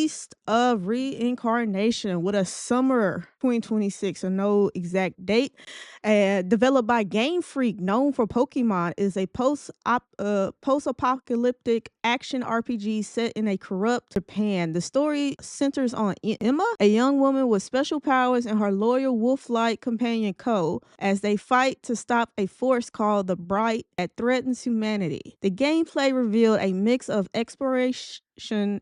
Beast of Reincarnation with a summer 2026, so no exact date. Developed by Game Freak, known for Pokemon, is a post-apocalyptic action RPG set in a corrupt Japan. The story centers on Emma, a young woman with special powers, and her loyal wolf-like companion Ko, as they fight to stop a force called the Bright that threatens humanity. The gameplay revealed a mix of exploration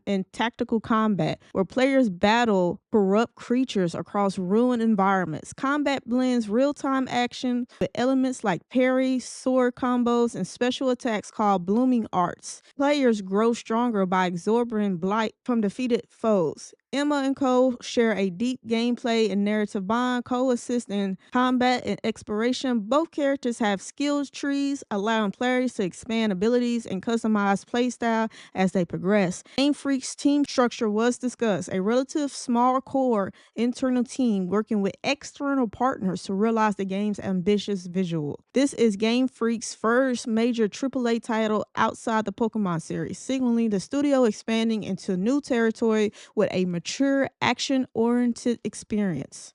and tactical combat, where players battle corrupt creatures across ruined environments. Combat blends real-time action with elements like parry, sword combos, and special attacks called blooming arts. Players grow stronger by absorbing blight from defeated foes. Emma and Ko share a deep gameplay and narrative bond. Ko assists in combat and exploration. Both characters have skills trees, allowing players to expand abilities and customize playstyle as they progress. Game Freak's team structure was discussed, a relative small core internal team working with external partners to realize the game's ambitious visual. This is Game Freak's first major AAA title outside the Pokemon series, signaling the studio expanding into new territory with a mature, action-oriented experience.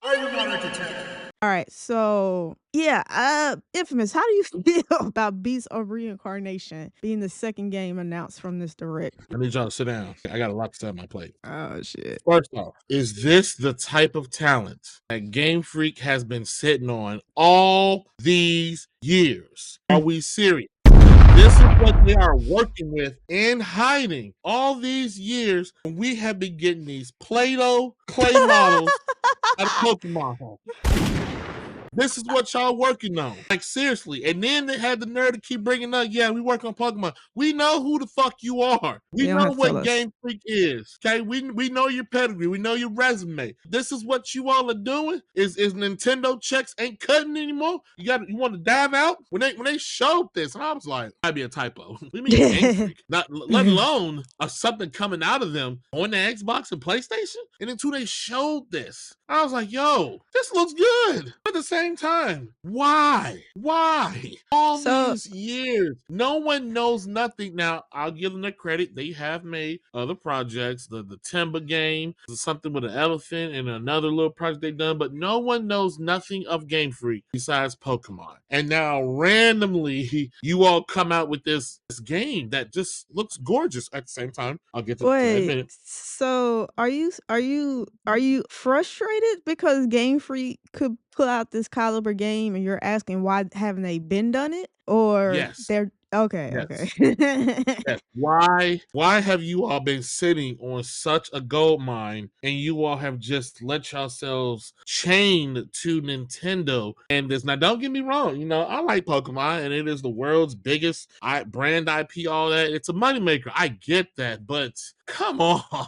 All right, so yeah, Infamous, how do you feel about Beast of Reincarnation being the second game announced from this direct? I need y'all to sit down. I got a lot to say on my plate. Oh shit. First off, is this the type of talent that Game Freak has been sitting on all these years? Are we serious? This is what they are working with in hiding all these years. And we have been getting these Play-Doh clay models out of Pokemon Home. This is what y'all working on. Like, seriously. And then they had the nerve to keep bringing up, yeah, we work on Pokemon. We know who the fuck you are. We know what Game Freak is. Okay? We know your pedigree. We know your resume. This is what you all are doing? Is Nintendo checks ain't cutting anymore? You want to dive out? When they showed this, I was like, might be a typo. We mean Game Freak. Not let alone something coming out of them on the Xbox and PlayStation. And until they showed this, I was like, yo, this looks good. At the same time, why all these years? No one knows nothing. Now I'll give them the credit, they have made other projects, the Timber game, something with an elephant, and another little project they've done, but no one knows nothing of Game Freak besides Pokemon. And now randomly you all come out with this game that just looks gorgeous. At the same time, I'll get to that in a minute. So are you frustrated because Game Freak could put out this caliber game and you're asking why haven't they been done it? Or Yes. they're okay. Yes. Why have you all been sitting on such a gold mine and you all have just let yourselves chained to Nintendo and this? Now, don't get me wrong. I like Pokemon and it is the world's biggest brand IP, all that. It's a moneymaker. I get that, but come on.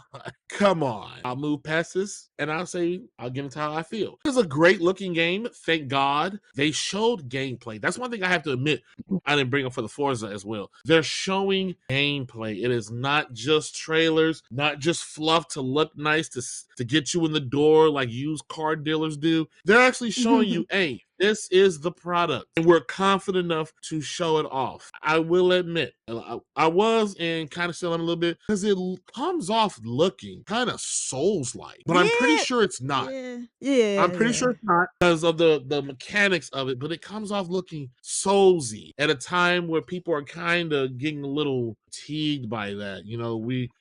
Come on. I'll move past this and I'll get into how I feel. It's a great looking game. Thank God. They showed gameplay. That's one thing I have to admit. I didn't bring up for the Forza as well. They're showing gameplay. It is not just trailers, not just fluff to look nice to get you in the door like used car dealers do. They're actually showing you, hey, this is the product, and we're confident enough to show it off. I will admit, I was and kind of still am a little bit because it comes off looking kind of Souls-like, but I'm pretty sure it's not. Yeah. I'm pretty sure it's not because of the mechanics of it, but it comes off looking Soulsy at a time where people are kind of getting a little fatigued by that.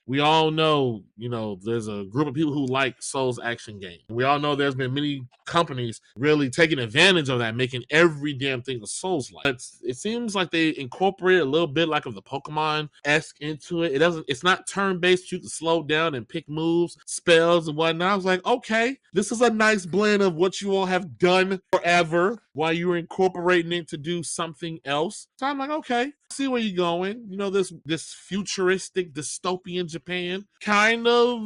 We all know, there's a group of people who like Souls action games. We all know there's been many companies really taking advantage of that, making every damn thing a Souls-like. It seems like they incorporate a little bit like of the Pokemon-esque into it. It's not turn-based. You can slow down and pick moves, spells, and whatnot. I was like, okay, this is a nice blend of what you all have done forever while you were incorporating it to do something else. So I'm like, okay, I see where you're going. This futuristic dystopian Japan kind of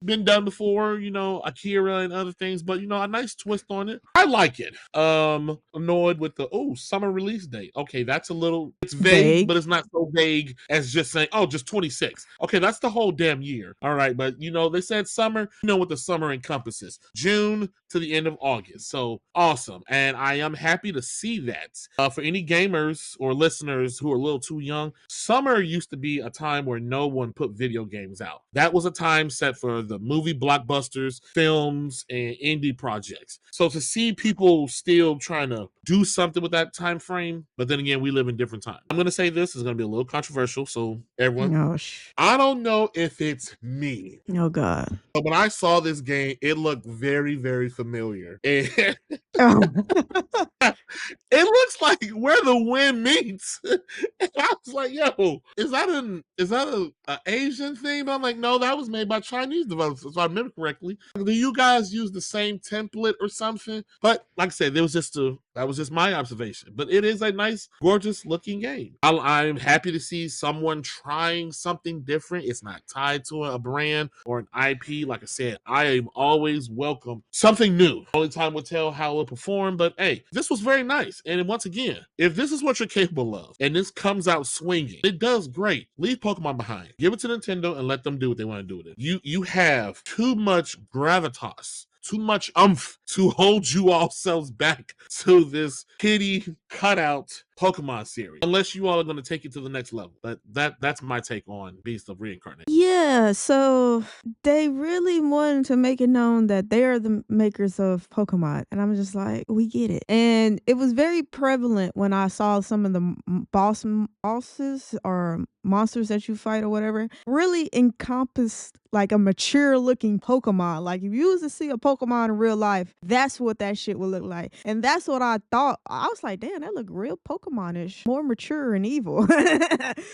been done before, Akira and other things, but a nice twist on it. I like it. Annoyed with the summer release date. Okay, it's vague, but it's not so vague as just saying, just 26. Okay, that's the whole damn year. All right, but they said summer, what the summer encompasses. June to the end of August. So awesome. And I am happy to see that. For any gamers or listeners who are a little too young, summer used used to be a time where no one put video games out. That was a time set for the movie blockbusters, films, and indie projects. So to see people still trying to do something with that time frame, but then again, we live in different times. I'm gonna say this is gonna be a little controversial, so everyone, Gosh. I don't know if it's me, Oh God. but when I saw this game, it looked very, very familiar. And Oh. it looks like where the wind meets. And I was like, yo, is that a Asian theme? I'm like, no, that was made by Chinese developers, if I remember correctly. Do you guys use the same template or something? But like I said, that was just my observation. But it is a nice, gorgeous looking game. I'm happy to see someone trying something different. It's not tied to a brand or an IP. Like I said, I am always welcome something new. Only time will tell how it'll perform. But hey, this was very nice. And once again, if this is what you're capable of, and this comes out swinging, it does great. Leave Pokemon behind. Give it to Nintendo and let them do what they want to do with it. You have too much gravitas, too much umph to hold you all selves back to this kitty cutout Pokemon series, unless you all are going to take it to the next level. But that's my take on Beast of Reincarnation. Yeah, so they really wanted to make it known that they are the makers of Pokemon, and I'm just like, we get it. And it was very prevalent when I saw some of the bosses or monsters that you fight or whatever really encompassed like a mature looking Pokemon. Like if you was to see a Pokemon in real life, that's what that shit would look like. And that's what I thought. I was like, damn, that look real Pokemon-ish, more mature and evil.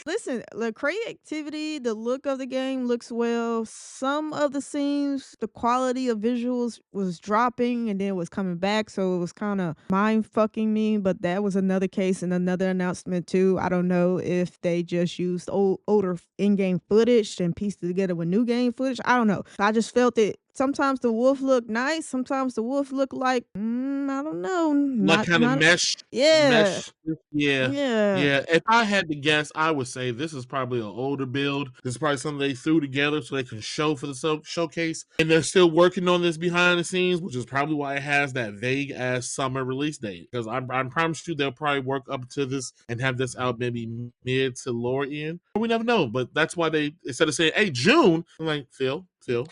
Listen, the creativity, the look of the game looks well. Some of the scenes, the quality of visuals was dropping and then was coming back, so it was kind of mind fucking me. But that was another case and another announcement too. I don't know if they just used older in-game footage and pieced it together with new game footage. I don't know. I just felt it. Sometimes the wolf looked nice. Sometimes the wolf looked like I don't know, Like not kind of not. Yeah, mesh. Yeah. yeah. Yeah. If I had to guess, I would say this is probably an older build. This is probably something they threw together so they can show for the showcase. And they're still working on this behind the scenes, which is probably why it has that vague ass summer release date. Because I'm promise you they'll probably work up to this and have this out maybe mid to lower end. We never know. But that's why they, instead of saying, hey, June, I'm like, Phil.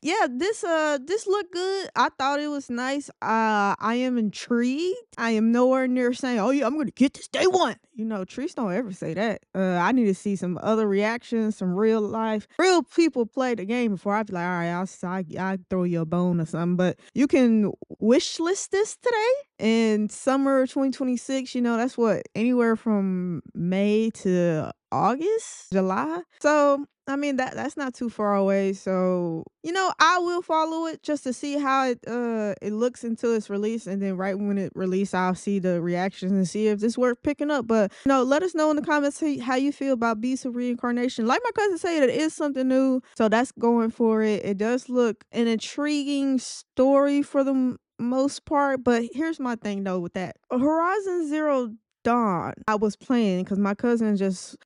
Yeah, this looked good. I thought it was nice. I am intrigued. I am nowhere near saying, "Oh yeah, I'm going to get this day one." You know, Trees don't ever say that. I need to see some other reactions, some real life, real people play the game before I be like, "All right, I'll throw you a bone or something." But you can wish list this today in summer 2026. You know, that's what anywhere from May to August, July. So I mean that's not too far away. So I will follow it just to see how it looks until it's released, and then right when it released, I'll see the reactions and see if it's worth picking up. But let us know in the comments how you feel about Beast of Reincarnation. Like my cousin said, it is something new, so that's going for it. It does look an intriguing story for the most part, but here's my thing though with that Horizon Zero Dawn. I was playing because my cousin just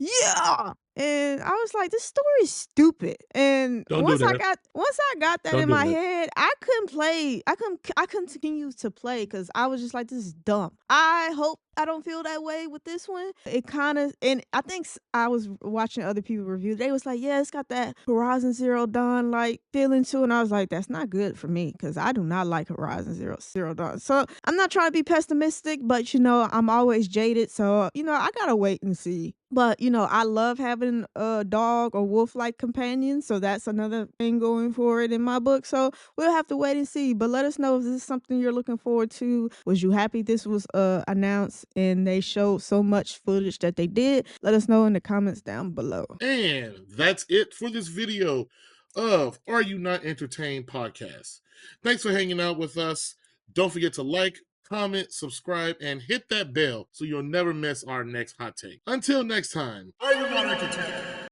and I was like, this story is stupid. And Don't do that. once I got that Don't in do my that. head, I couldn't play. I couldn't continue to play because I was just like, this is dumb. I hope I don't feel that way with this one. It kind of, and I think I was watching other people review. They was like, yeah, it's got that Horizon Zero Dawn like feeling to it. And I was like, that's not good for me because I do not like Horizon Zero Dawn. So I'm not trying to be pessimistic, but I'm always jaded. So I gotta wait and see. But I love having a dog or wolf like companion, so that's another thing going for it in my book. So we'll have to wait and see. But let us know if this is something you're looking forward to. Was you happy this was announced and they showed so much footage that they did? Let us know in the comments down below. And that's it for this video of Are You Not Entertained podcast. Thanks for hanging out with us. Don't forget to like, comment, subscribe, and hit that bell so you'll never miss our next hot take. Until next time, are you not entertained?